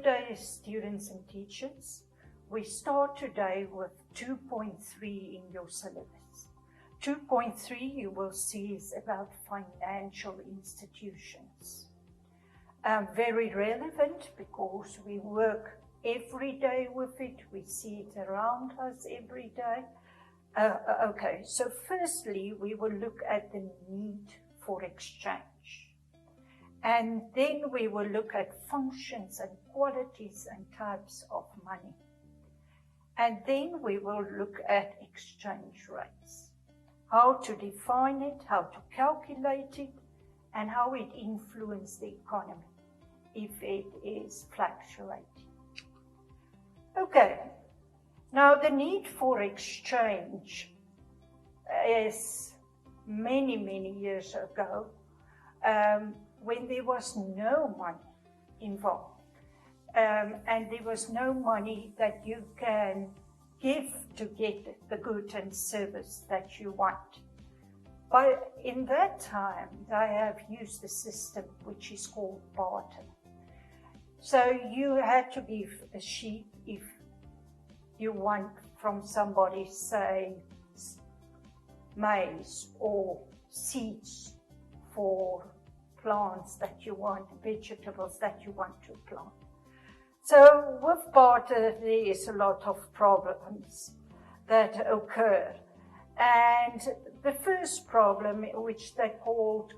day, students and teachers, we start today with 2.3 in your syllabus. 2.3 you will see is about financial institutions. Very relevant because we work every day with it, we see it around us every day. Okay, so firstly we will look at the need for exchange. And then we will look at functions and qualities and types of money. And then we will look at exchange rates, how to define it, how to calculate it, and how it influences the economy if it is fluctuating. Okay, now the need for exchange is many years ago, when there was no money involved, and there was no money that you can give to get the good and service that you want. But in that time, they have used a system which is called barter. So you had to give a sheep if you want from somebody, say, maize or seeds for plants that you want, vegetables that you want to plant. So with barter, there is a lot of problems that occur. And the first problem, which they called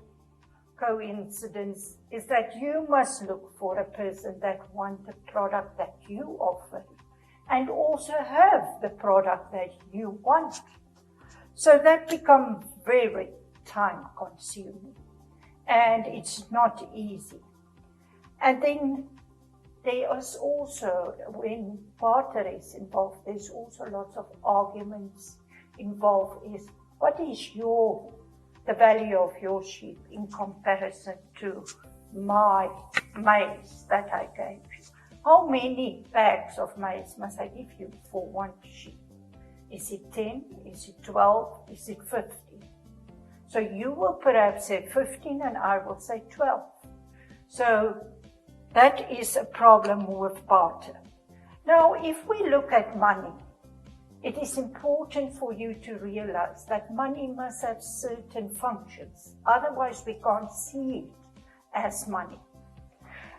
coincidence, is that you must look for a person that wants the product that you offer and also have the product that you want. So that becomes very time consuming and it's not easy. And then there is also, when barter is involved, there's also lots of arguments involved. Is what is the value of your sheep in comparison to my maize that I gave you? How many bags of maize must I give you for one sheep? Is it 10? Is it 12? Is it 15? So you will perhaps say 15 and I will say 12. So that is a problem with barter. Now, if we look at money, it is important for you to realize that money must have certain functions. Otherwise, we can't see it as money.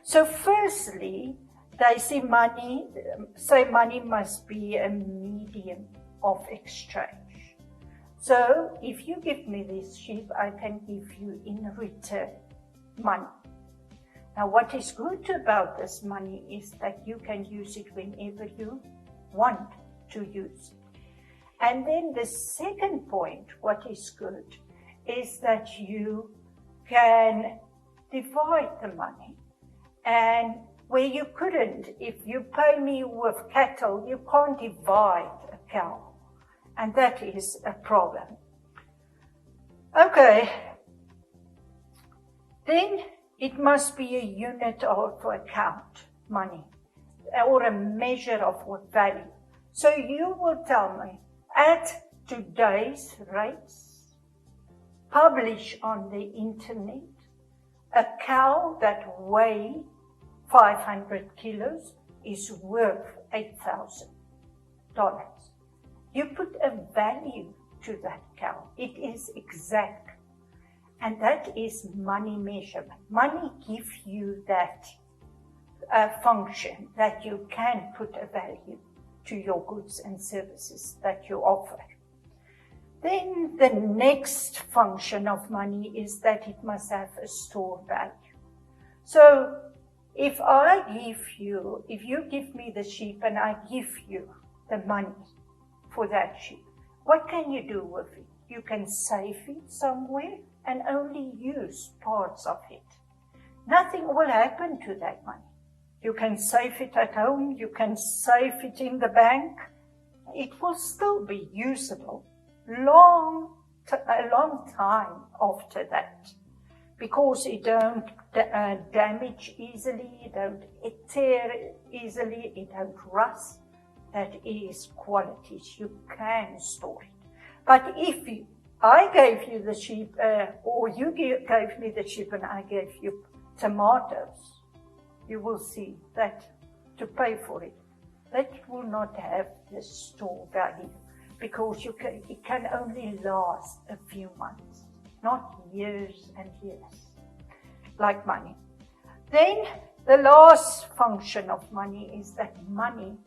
So firstly, they say money must be a medium of exchange. So if you give me this sheep, I can give you in return money. Now, what is good about this money is that you can use it whenever you want to use it. And then the second point, what is good, is that you can divide the money. And where you couldn't, if you pay me with cattle, you can't divide a cow. And that is a problem. Okay. Then it must be a unit of account, money, or a measure of what value. So you will tell me, at today's rates, publish on the internet, a cow that weighs 500 kilos is worth $8,000. You put a value to that cow. It is exact. And that is money measurement. Money gives you that function that you can put a value to your goods and services that you offer. Then the next function of money is that it must have a store value. So if you give me the sheep and I give you the money for that sheep, what can you do with it? You can save it somewhere and only use parts of it. Nothing will happen to that money. You can save it at home, you can save it in the bank. It will still be usable a long time after that, because it don't damage easily, it don't tear easily, it don't rust. That is qualities. You can store it. But if I gave you the sheep, or you gave me the sheep and I gave you tomatoes, you will see that to pay for it, that will not have the store value, because it can only last a few months, not years and years, like money. Then the last function of money is that money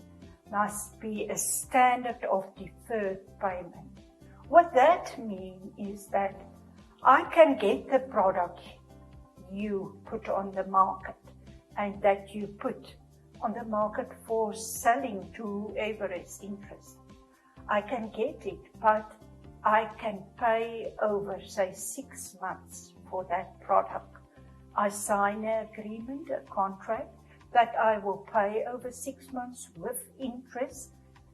must be a standard of deferred payment. What that means is that I can get the product you put on the market and that you put on the market for selling to whoever is interested. I can get it, but I can pay over, say, 6 months for that product. I sign an agreement, a contract, that I will pay over 6 months with interest.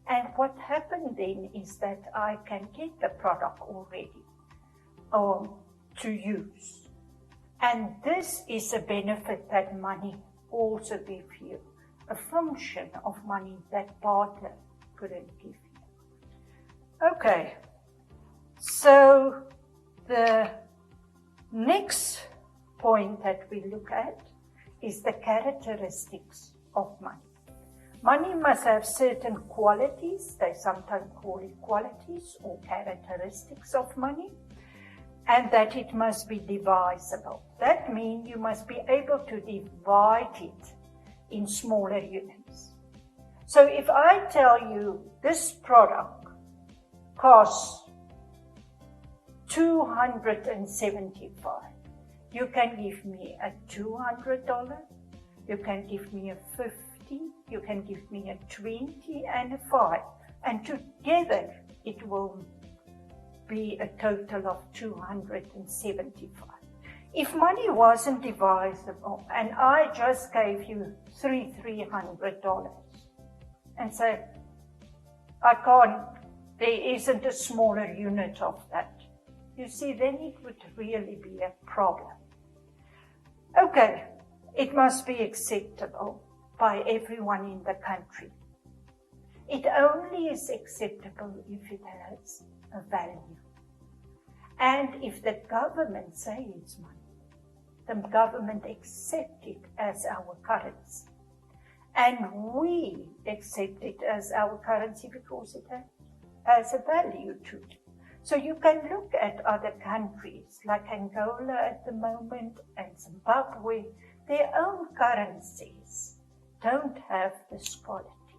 And what happened then is that I can get the product already to use. And this is a benefit that money also gives you, a function of money that barter couldn't give you. Okay, so the next point that we look at is the characteristics of money. Money must have certain qualities, they sometimes call it qualities or characteristics of money, and that it must be divisible. That means you must be able to divide it in smaller units. So if I tell you this product costs $275, you can give me a $200, you can give me a $50, you can give me a $20 and a $5, and together it will be a total of $275. If money wasn't divisible and I just gave you $300 and said, I can't, there isn't a smaller unit of that, you see, then it would really be a problem. Okay, it must be acceptable by everyone in the country. It only is acceptable if it has a value. And if the government says it's money, the government accepts it as our currency. And we accept it as our currency because it has a value to it. So you can look at other countries like Angola at the moment and Zimbabwe, their own currencies don't have this quality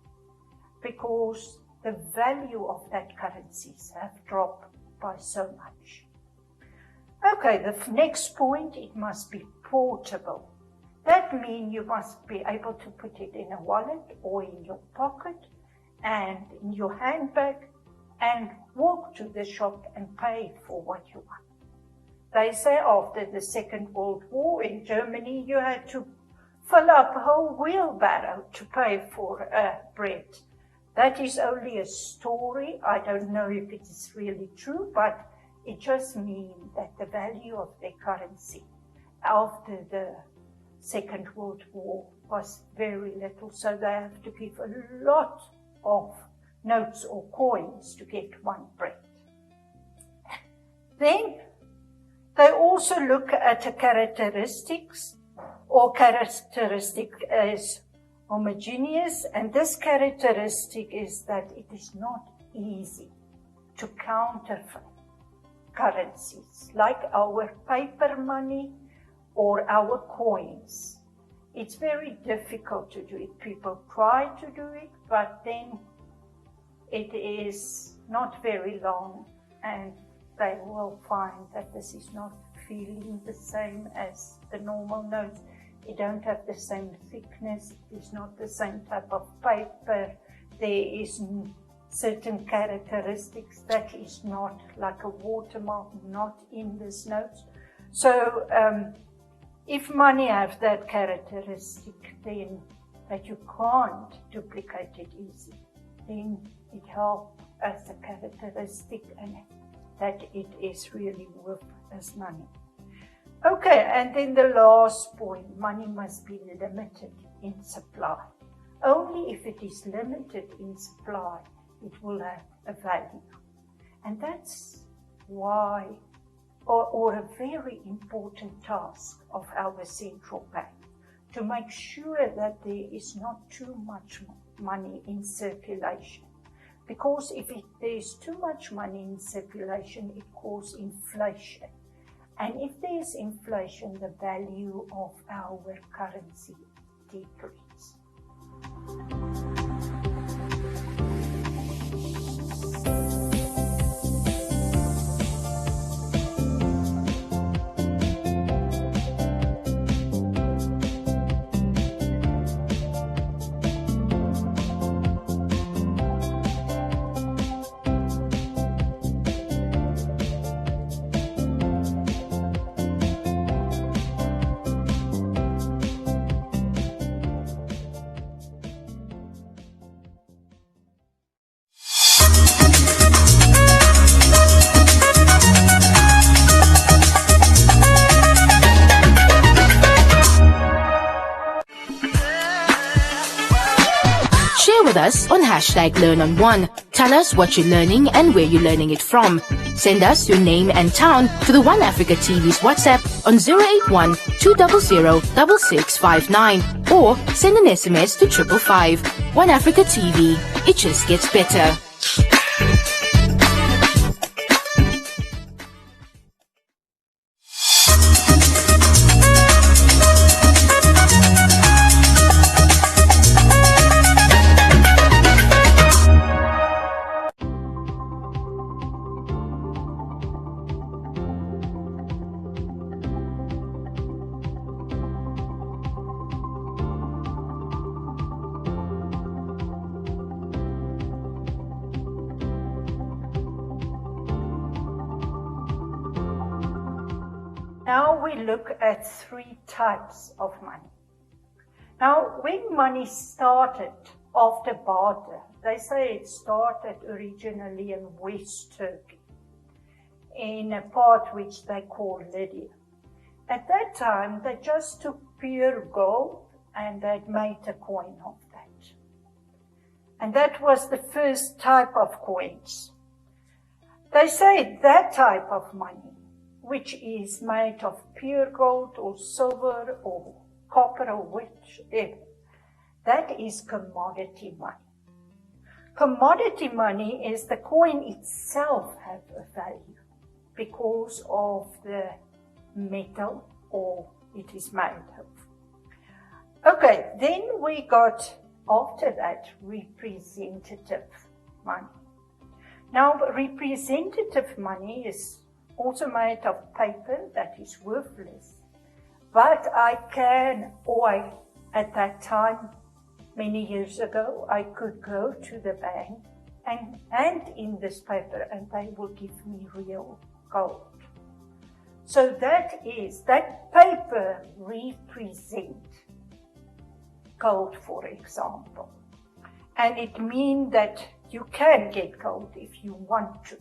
because the value of that currencies have dropped by so much. Okay, the next point, it must be portable. That means you must be able to put it in a wallet or in your pocket and in your handbag and walk to the shop and pay for what you want. They say after the Second World War in Germany, you had to fill up a whole wheelbarrow to pay for bread. That is only a story. I don't know if it is really true, but it just means that the value of their currency after the Second World War was very little, so they have to give a lot of notes or coins to get one bread. Then they also look at the characteristics or characteristic as homogeneous, and this characteristic is that it is not easy to counterfeit currencies like our paper money or our coins. It's very difficult to do it. People try to do it, but then it is not very long and they will find that this is not feeling the same as the normal notes. It don't have the same thickness, it's not the same type of paper. There is certain characteristics that is not like a watermark, not in this notes. So if money have that characteristic, then that you can't duplicate it easily, then it helps as a characteristic and that it is really worth as money. Okay, and then the last point, money must be limited in supply. Only if it is limited in supply, it will have a value. And that's why, or a very important task of our central bank, to make sure that there is not too much money in circulation. Because if there's too much money in circulation, it causes inflation. And if there's inflation, the value of our currency decreases. With us on #LearnOn1. Tell us what you're learning and where you're learning it from. Send us your name and town to the One Africa TV's WhatsApp on 081 200 6659 or send an SMS to 555. One Africa TV. It just gets better. Now we look at 3 types of money. Now, when money started after barter, they say it started originally in West Turkey, in a part which they call Lydia. At that time, they just took pure gold and they'd made a coin of that. And that was the first type of coins. They say that type of money, which is made of pure gold or silver or copper or whichever, that is commodity money. Commodity money is the coin itself have a value because of the metal or it is made of. Okay, then we got, after that, representative money. Now, representative money is also made of paper that is worthless. But at that time, many years ago, I could go to the bank and hand in this paper and they will give me real gold. So that paper represents gold, for example. And it means that you can get gold if you want to.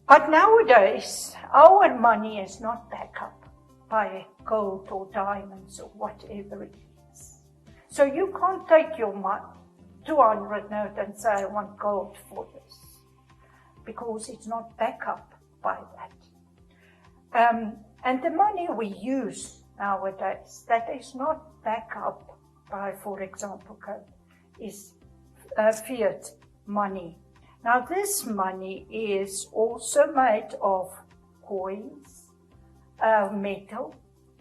But nowadays, our money is not backed up by gold or diamonds or whatever it is. So you can't take your 200 note and say, I want gold for this, because it's not backed up by that. And the money we use nowadays, that is not backed up by, for example, is fiat money. Now, this money is also made of coins, metal,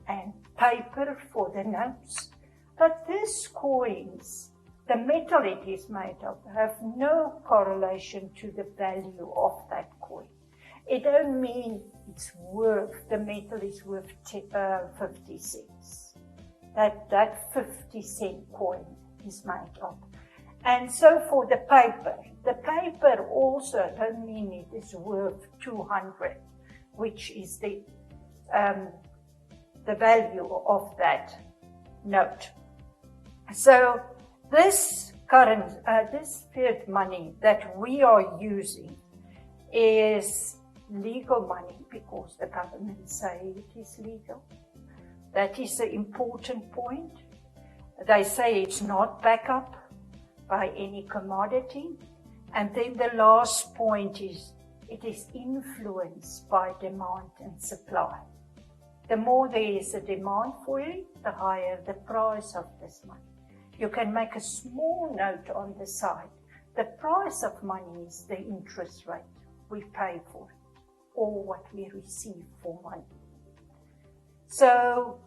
and paper for the notes. But these coins, the metal it is made of, have no correlation to the value of that coin. It don't mean it's worth, the metal is worth 50 cents. That 50-cent coin is made of. And so for the paper also don't mean it is worth 200, which is the value of that note. So this fiat money that we are using is legal money because the government say it is legal. That is the important point. They say it's not backed up by any commodity. And then the last point is it is influenced by demand and supply. the more there is a demand for it, the higher the price of this money. You can make a small note on the side. The price of money is the interest rate we pay for it, or what we receive for money. So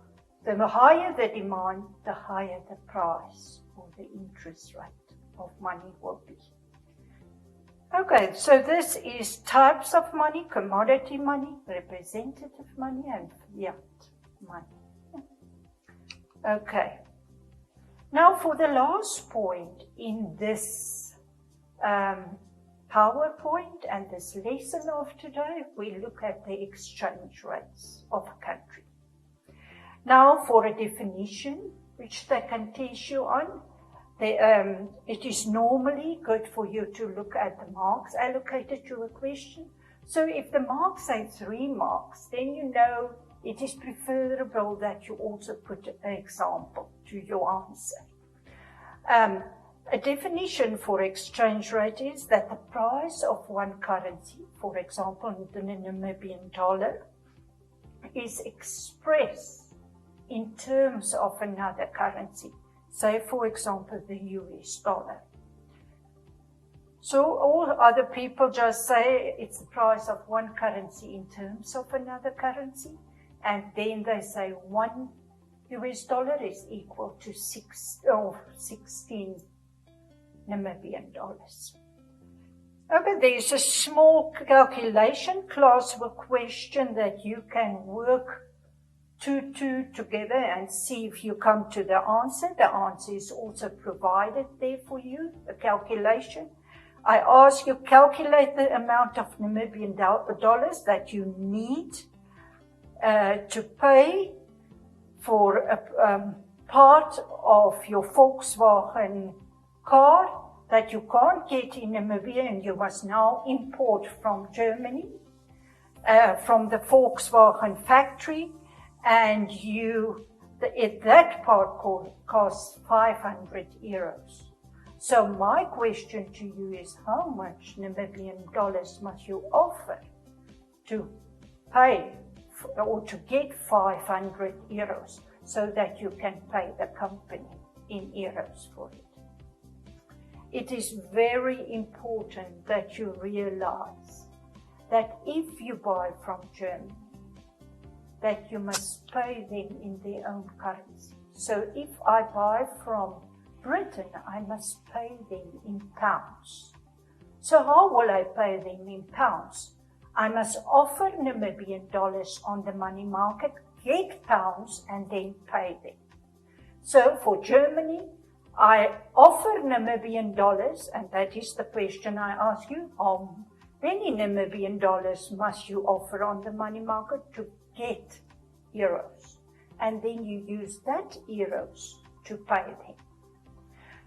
the higher the demand, the higher the price or the interest rate of money will be. Okay, so this is types of money: commodity money, representative money, and fiat money. Okay, now for the last point in this PowerPoint and this lesson of today, we look at the exchange rates of a country. Now for a definition, which they can teach you on, it is normally good for you to look at the marks allocated to a question. So if the marks say 3 marks, then you know it is preferable that you also put an example to your answer. A definition for exchange rate is that the price of one currency, for example, the Namibian dollar, is expressed in terms of another currency. Say, for example, the US dollar. So all other people just say it's the price of one currency in terms of another currency, and then they say 1 US dollar is equal to 16 Namibian dollars. Okay, there's a small calculation classwork question that you can work two together and see if you come to the answer. The answer is also provided there for you, a calculation. I ask you calculate the amount of Namibian dollars that you need to pay for a part of your Volkswagen car that you can't get in Namibia and you must now import from Germany, from the Volkswagen factory, and that part costs 500 euros. So my question to you is, how much Namibian dollars must you offer to pay or to get 500 euros so that you can pay the company in euros for it? It is very important that you realize that if you buy from Germany, that you must pay them in their own currency. So if I buy from Britain, I must pay them in pounds. So how will I pay them in pounds? I must offer Namibian dollars on the money market, get pounds, and then pay them. So for Germany, I offer Namibian dollars, and that is the question I ask you. How many Namibian dollars must you offer on the money market to get euros? And then you use that euros to pay them.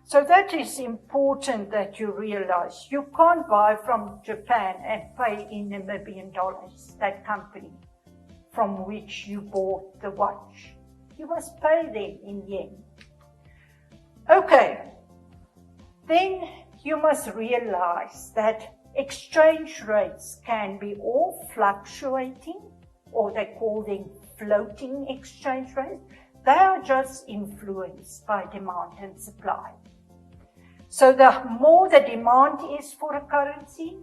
So that is important that you realize. You can't buy from Japan and pay in Namibian dollars, that company from which you bought the watch. You must pay them in yen. Okay, then you must realize that exchange rates can be all fluctuating, or they call them floating exchange rates. They are just influenced by demand and supply. So the more the demand is for a currency,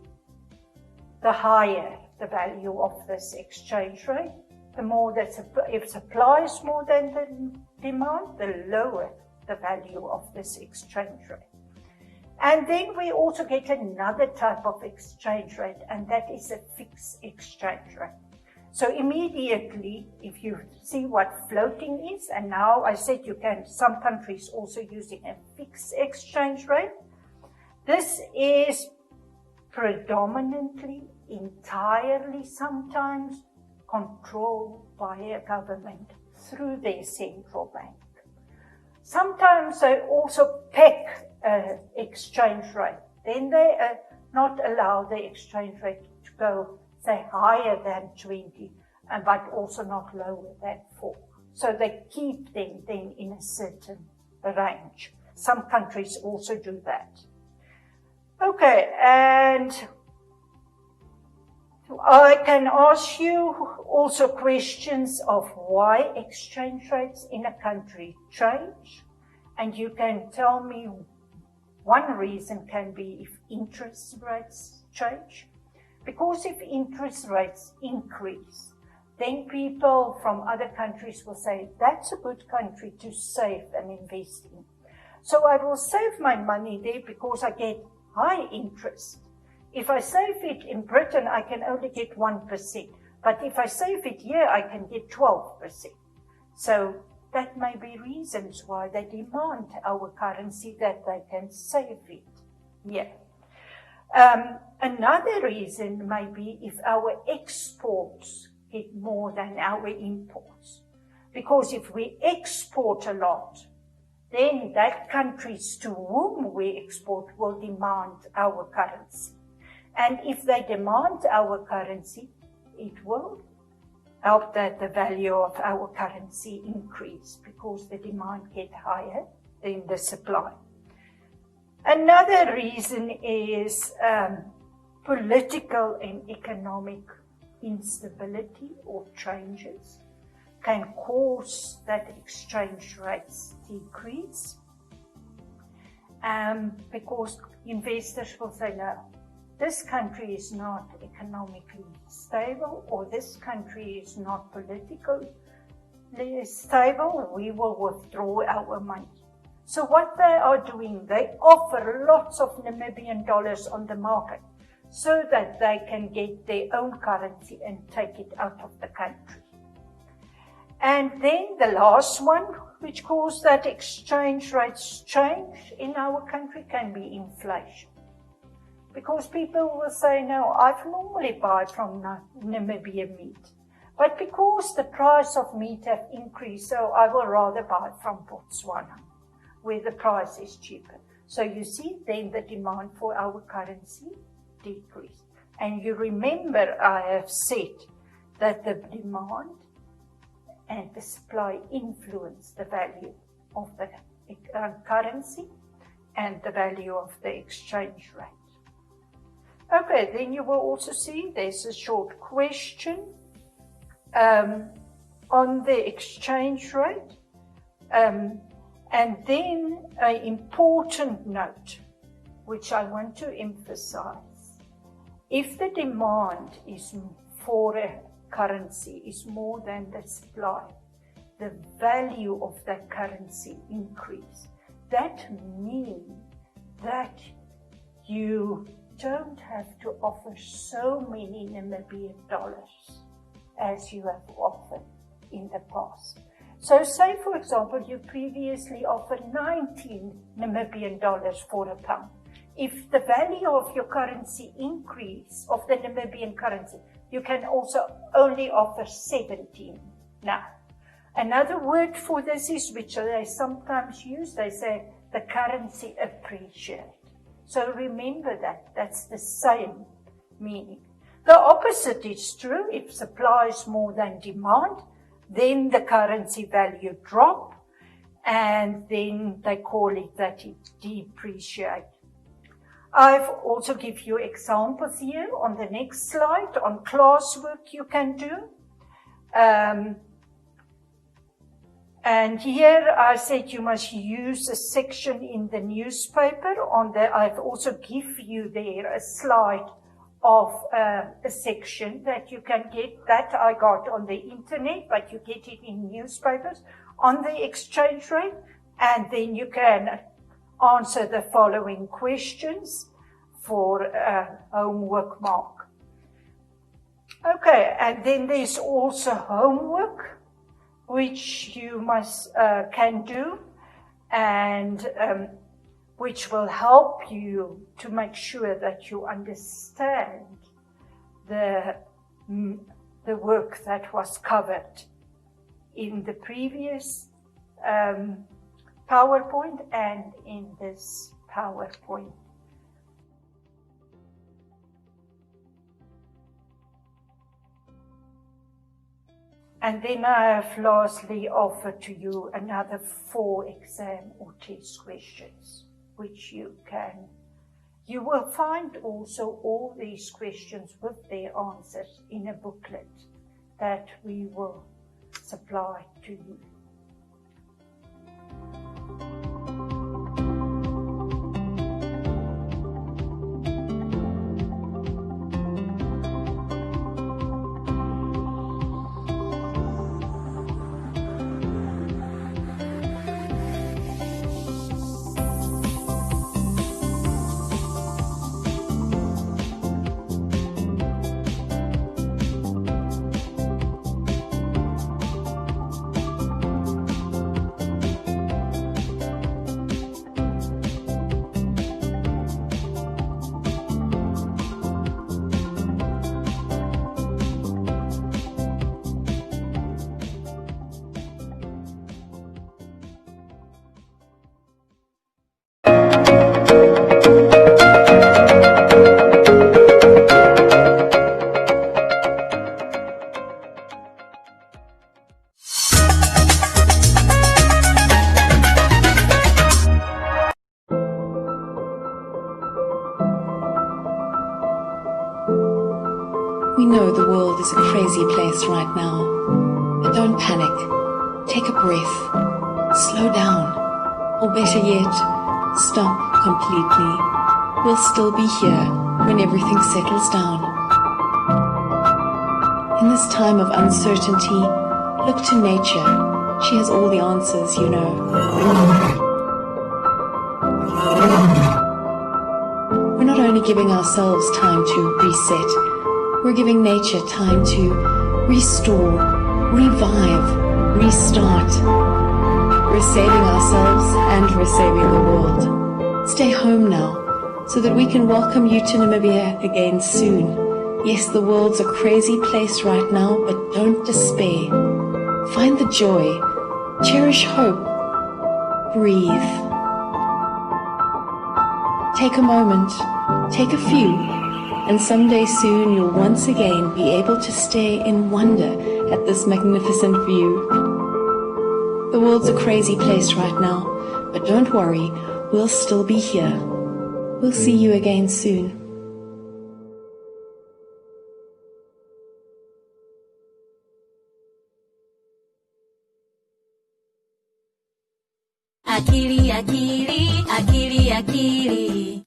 the higher the value of this exchange rate. The more that if supply is more than the demand, the lower the value of this exchange rate. And then we also get another type of exchange rate, and that is a fixed exchange rate. So immediately, if you see what floating is, and now I said you can, some countries also using a fixed exchange rate. This is predominantly, entirely sometimes controlled by a government through their central bank. Sometimes they also peg exchange rate. Then they not allow the exchange rate to go, say, higher than 20, but also not lower than 4. So they keep them then in a certain range. Some countries also do that. Okay, and I can ask you also questions of why exchange rates in a country change, and you can tell me one reason can be if interest rates change. Because if interest rates increase, then people from other countries will say, that's a good country to save and invest in. So I will save my money there because I get high interest. If I save it in Britain, I can only get 1%. But if I save it here, I can get 12%. So that may be reasons why they demand our currency, that they can save it here. Another reason may be if our exports get more than our imports. Because if we export a lot, then that countries to whom we export will demand our currency. And if they demand our currency, it will help that the value of our currency increase because the demand get higher than the supply. Another reason is political and economic instability or changes can cause that exchange rates decrease. Because investors will say, no, this country is not economically stable, or this country is not politically stable, we will withdraw our money. So what they are doing, they offer lots of Namibian dollars on the market so that they can get their own currency and take it out of the country. And then the last one, which caused that exchange rates change in our country, can be inflation. Because people will say, no, I've normally buy from Namibian meat. But because the price of meat have increased, so I will rather buy from Botswana, where the price is cheaper. So you see, then the demand for our currency decreased. And you remember I have said that the demand and the supply influence the value of the currency and the value of the exchange rate. Okay, then you will also see there's a short question on the exchange rate. And then an important note, which I want to emphasize. If the demand is for a currency is more than the supply, the value of that currency increase. That means that you don't have to offer so many Namibian dollars as you have offered in the past. So say, for example, you previously offered 19 Namibian dollars for a pound. If the value of your currency increase, of the Namibian currency, you can also only offer 17 now. Another word for this is, which they sometimes use, they say the currency appreciate. So remember that, that's the same meaning. The opposite is true. If supply is more than demand, then the currency value drop, and then they call it that it depreciate. I've also give you examples here on the next slide on classwork you can do. And here I said you must use a section in the newspaper. I've also give you there a slide of a section that you can get, that I got on the internet, but you get it in newspapers on the exchange rate, and then you can answer the following questions for homework mark. Okay, and then there's also homework, which you can do, and which will help you to make sure that you understand the work that was covered in the previous PowerPoint and in this PowerPoint. And then I have lastly offered to you another 4 exam or test questions, which you can You will find also all these questions with their answers in a booklet that we will supply to you. We know the world is a crazy place right now, but don't panic. Take a breath, slow down, or better yet, stop completely. We'll still be here when everything settles down. In this time of uncertainty, look to nature. She has all the answers, you know. We're not only giving ourselves time to reset, we're giving nature time to restore, revive, restart. We're saving ourselves and we're saving the world. Stay home now so that we can welcome you to Namibia again soon. Yes, the world's a crazy place right now, but don't despair. Find the joy, cherish hope, breathe. Take a moment, take a few, and someday soon you'll once again be able to stare in wonder at this magnificent view. The world's a crazy place right now, but don't worry, we'll still be here. We'll see you again soon. Akili, akili, akili, akili.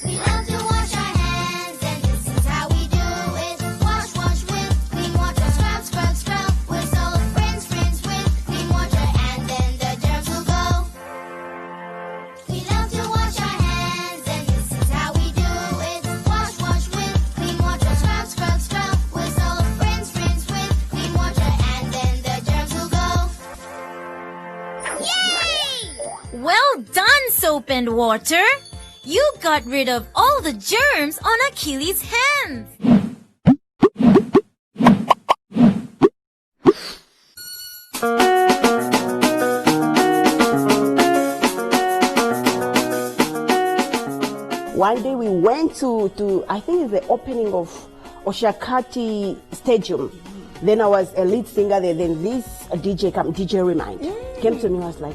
We love to wash our hands, and this is how we do it. Wash, wash with clean water. Scrub, scrub, scrub with all of friends, friends with clean water, and then the germs will go. We love to wash our hands, and this is how we do it. Wash, wash with clean water. Scrub, scrub, scrub with all of friends, friends with clean water, and then the germs will go. Yay! Well done, soap and water. You got rid of all the germs on Achilles' hands. One day we went to I think it's the opening of Oshakati Stadium. Then I was a lead singer there. Then this DJ Remind came to me. I was like,